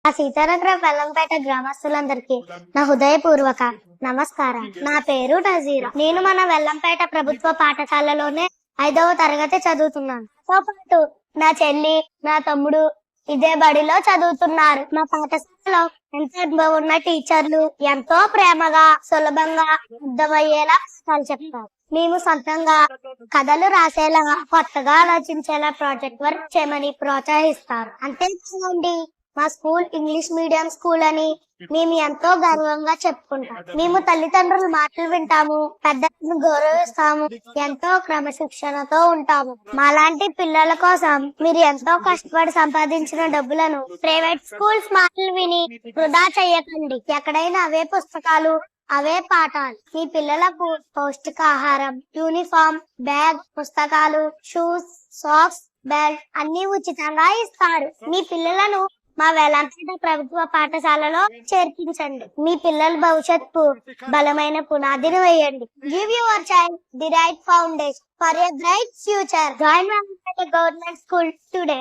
ఆ సీతానగర బెల్లంపేట గ్రామస్తులందరికీ నా హృదయపూర్వక నమస్కారం. నా పేరు నజీరా. నేను మన వెల్లంపేట ప్రభుత్వ పాఠశాలలోనే 5వ తరగతి చదువుతున్నాను. తో పాటు నా చెల్లి, నా తమ్ముడు ఇదే బడిలో చదువుతున్నారు. మా పాఠశాలలో ఎంతో అనుభవం ఉన్న టీచర్లు ఎంతో ప్రేమగా, సులభంగా అర్థమయ్యేలా పాఠాలు చెప్తారు. మేము సొంతంగా కథలు రాసేలా, కొత్తగా ఆలోచించేలా ప్రాజెక్ట్ వర్క్ చేయమని ప్రోత్సహిస్తారు. అంతేకాదండి, మా స్కూల్ ఇంగ్లీష్ మీడియం స్కూల్ అని మేము ఎంతో గర్వంగా చెప్పుకుంటాం. మేము తల్లిదండ్రుల మాటలు వింటాము, పెద్దలను గౌరవిస్తాము, ఎంతో క్రమశిక్షణతో ఉంటాము. మాలాంటి పిల్లల కోసం మీరు ఎంతో కష్టపడి సంపాదించిన డబ్బులను ప్రైవేట్ స్కూల్స్ మాటలు విని వృధా చేయకండి. ఎక్కడైనా అవే పుస్తకాలు, అవే పాఠాలు. మీ పిల్లలకు పౌష్టికాహారం, యూనిఫామ్, బ్యాగ్, పుస్తకాలు, షూస్, సాక్స్, బెల్ట్ అన్ని ఉచితంగా ఇస్తారు. మీ పిల్లలను మా వెల్లంపేట ప్రభుత్వ పాఠశాలలో చేర్పించండి. మీ పిల్లల భవిష్యత్తు బలమైన పునాదిని వేయండి. Give your child the right foundation for a bright future. Join Vellampeta government school today.